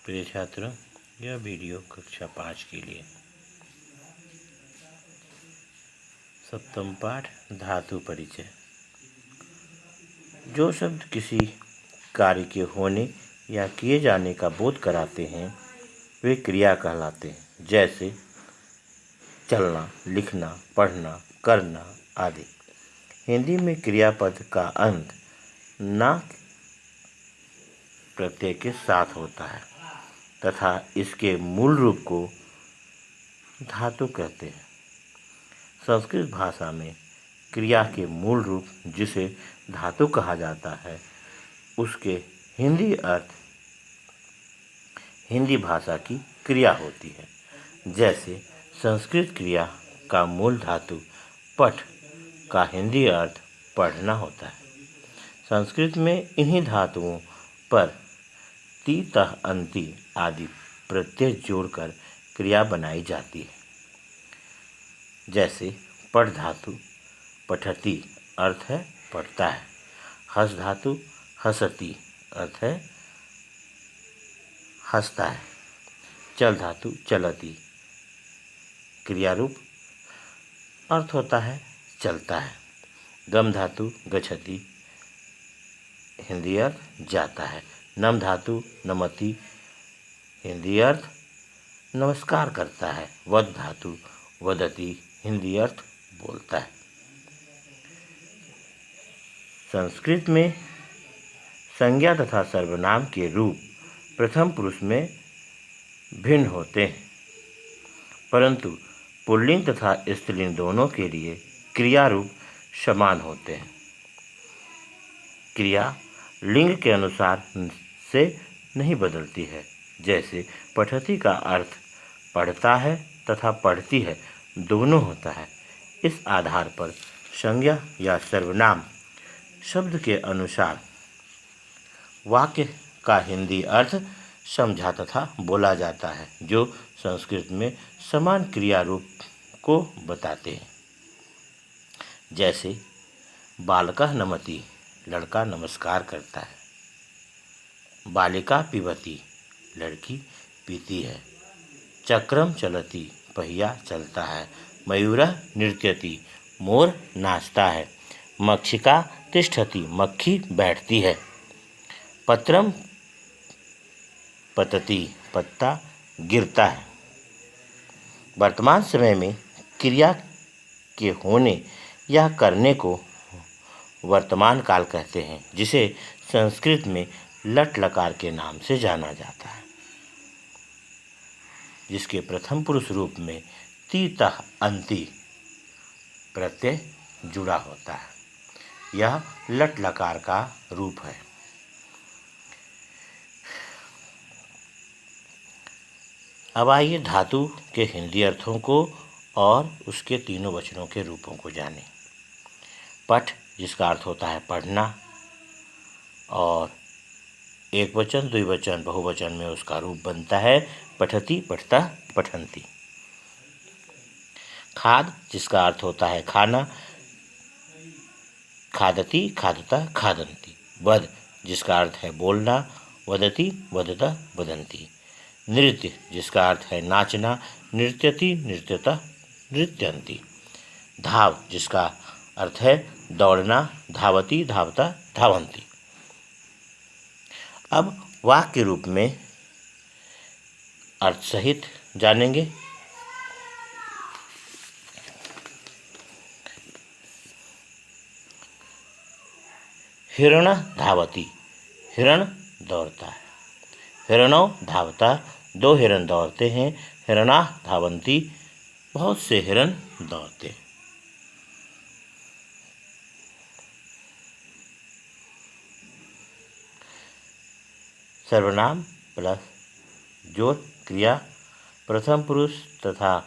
प्रिय छात्रों, यह वीडियो कक्षा 5 के लिए सप्तम पाठ धातु परिचय। जो शब्द किसी कार्य के होने या किए जाने का बोध कराते हैं वे क्रिया कहलाते हैं, जैसे चलना, लिखना, पढ़ना, करना आदि। हिंदी में क्रियापद का अंत ना प्रत्यय के साथ होता है तथा इसके मूल रूप को धातु कहते हैं। संस्कृत भाषा में क्रिया के मूल रूप जिसे धातु कहा जाता है उसके हिंदी अर्थ हिंदी भाषा की क्रिया होती है। जैसे संस्कृत क्रिया का मूल धातु पठ का हिंदी अर्थ पढ़ना होता है। संस्कृत में इन्हीं धातुओं पर ती तह अंति आदि प्रत्यय जोड़कर क्रिया बनाई जाती है। जैसे पठ धातु पठती अर्थ है पढ़ता है, हस धातु हसती अर्थ है हंसता है, चल धातु चलती क्रिया रूप अर्थ होता है चलता है, गम धातु गच्छति हिंदी अर्थ जाता है, नम धातु नमति हिंदी अर्थ नमस्कार करता है, वद धातु वदति हिंदी अर्थ बोलता है। संस्कृत में संज्ञा तथा सर्वनाम के रूप प्रथम पुरुष में भिन्न होते हैं, परंतु पुल्लिंग तथा स्त्रीलिंग दोनों के लिए क्रिया रूप समान होते हैं। क्रिया लिंग के अनुसार से नहीं बदलती है। जैसे पठती का अर्थ पढ़ता है तथा पढ़ती है दोनों होता है। इस आधार पर संज्ञा या सर्वनाम शब्द के अनुसार वाक्य का हिंदी अर्थ समझा तथा बोला जाता है, जो संस्कृत में समान क्रिया रूप को बताते हैं। जैसे बालकः नमति लड़का नमस्कार करता है, बालिका पिबती लड़की पीती है, चक्रम चलती पहिया चलता है, मयूरः नृत्यति मोर नाचता है, मक्षिका तिष्ठति मक्खी बैठती है, पत्रम पतति पत्ता गिरता है। वर्तमान समय में क्रिया के होने या करने को वर्तमान काल कहते हैं, जिसे संस्कृत में लट लकार के नाम से जाना जाता है, जिसके प्रथम पुरुष रूप में ती तह अंति प्रत्यय जुड़ा होता है। यह लट लकार का रूप है। अब आइए धातु के हिंदी अर्थों को और उसके तीनों वचनों के रूपों को जानें। पठ जिसका अर्थ होता है पढ़ना और एक वचन द्विवचन बहुवचन में उसका रूप बनता है पठती पठता पठंती। खाद जिसका अर्थ होता है खाना, खादती खादता खादंती। वद जिसका अर्थ है बोलना, वदती वदता वदंती। नृत्य जिसका अर्थ है नाचना, नृत्यति नृत्यता नृत्यंती। धाव जिसका अर्थ है दौड़ना, धावती धावता धावंती। अब वाक्य के रूप में अर्थ सहित जानेंगे। हिरण धावती हिरण दौड़ता है, हिरणौ धावता दो हिरण दौड़ते हैं, हिरणा धावंती बहुत से हिरण दौड़ते हैं। सर्वनाम प्लस जोड़ क्रिया प्रथम पुरुष तथा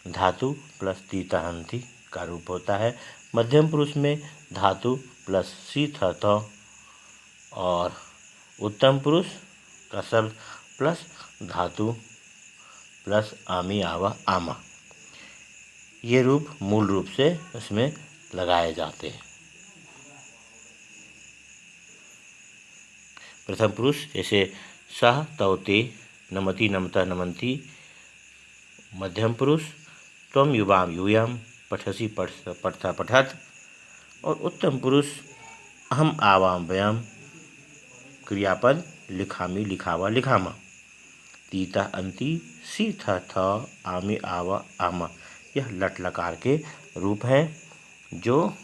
धातु प्लस तीतहंती का रूप होता है। मध्यम पुरुष में धातु प्लस सी थ और उत्तम पुरुष का शब्द प्लस धातु प्लस आमी आवा आमा, ये रूप मूल रूप से उसमें लगाए जाते हैं। प्रथम पुरुष जैसे सह तौते नमति नमतः नमन्ति मध्यम पुरुष, त्वम युवाम यूयम, पठसि पठता पठत, और उत्तम पुरुष अहम आवाम वयम, क्रियापद लिखामी लिखावा लिखामा, तीता अंति सी थ आमी आवा आमा। यह लट लकार के रूप हैं जो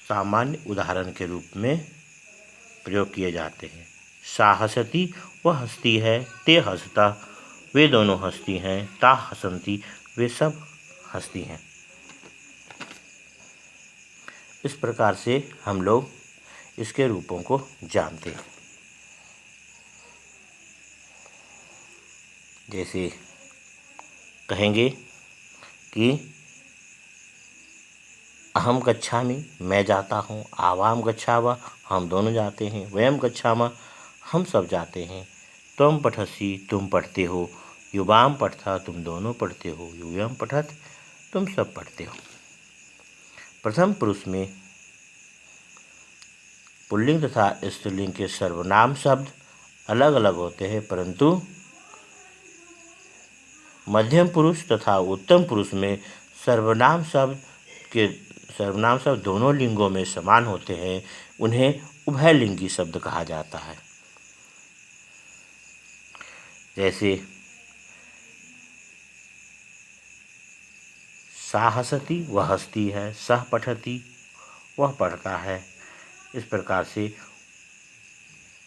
सामान्य उदाहरण के रूप में प्रयोग किए जाते हैं। सा हसती वह हंसती है, ते हंसता वे दोनों हंसती हैं, ता हसंती वे सब हंसती हैं। इस प्रकार से हम लोग इसके रूपों को जानते हैं। जैसे कहेंगे कि अहम गच्छामि मैं जाता हूँ, आवाम गच्छावा हम दोनों जाते हैं, वयम गच्छामा हम सब जाते हैं, त्वम पठसि तुम पढ़ते हो, युवाम पठता तुम दोनों पढ़ते हो, यूयम पठत तुम सब पढ़ते हो। प्रथम पुरुष में पुल्लिंग तथा स्त्रीलिंग के सर्वनाम शब्द अलग अलग होते हैं, परंतु मध्यम पुरुष तथा उत्तम पुरुष में सर्वनाम शब्द दोनों लिंगों में समान होते हैं। उन्हें उभयलिंगी शब्द कहा जाता है। जैसे सा हसती वह हंसती है, सह पठती वह पढ़ता है। इस प्रकार से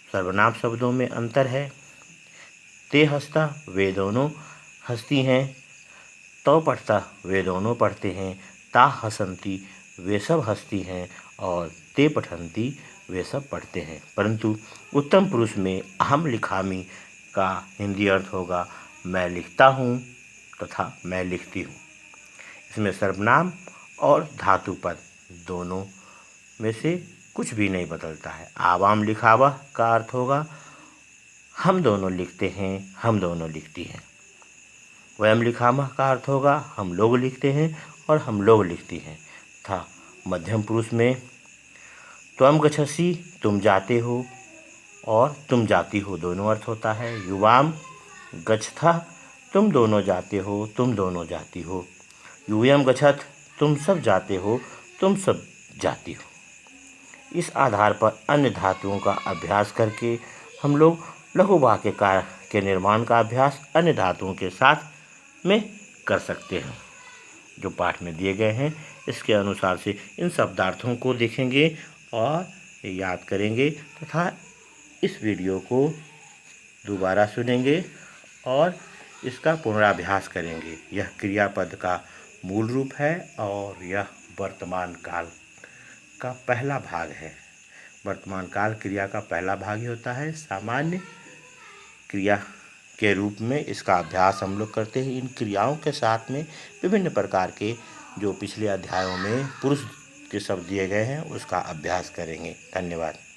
सर्वनाम शब्दों में अंतर है। ते हंसता वे दोनों हंसती हैं, तो पढ़ता वे दोनों पढ़ते हैं, ता हसंती वे सब हंसती हैं, और ते पठंती वे सब पढ़ते हैं। परंतु उत्तम पुरुष में अहम लिखामी का हिंदी अर्थ होगा मैं लिखता हूँ तथा मैं लिखती हूँ। इसमें सर्वनाम और धातु पद दोनों में से कुछ भी नहीं बदलता है। आवाम लिखावा का अर्थ होगा हम दोनों लिखते हैं, हम दोनों लिखती हैं। वयम लिखामा का अर्थ होगा हम लोग लिखते हैं और हम लोग लिखती हैं। तथा मध्यम पुरुष में त्वम गच्छसि तुम जाते हो और तुम जाती हो दोनों अर्थ होता है। युवाम गच्छथा तुम दोनों जाते हो, तुम दोनों जाती हो। यूयम गच्छत तुम सब जाते हो, तुम सब जाती हो। इस आधार पर अन्य धातुओं का अभ्यास करके हम लोग लघु वाक्य के निर्माण का अभ्यास अन्य धातुओं के साथ में कर सकते हैं। जो पाठ में दिए गए हैं इसके अनुसार से इन शब्दार्थों को देखेंगे और याद करेंगे तथा इस वीडियो को दोबारा सुनेंगे और इसका पुनराभ्यास करेंगे। यह क्रियापद का मूल रूप है और यह वर्तमान काल का पहला भाग है। वर्तमान काल क्रिया का पहला भाग ही होता है। सामान्य क्रिया के रूप में इसका अभ्यास हम लोग करते हैं। इन क्रियाओं के साथ में विभिन्न प्रकार के जो पिछले अध्यायों में पुरुष के शब्द दिए गए हैं उसका अभ्यास करेंगे। धन्यवाद।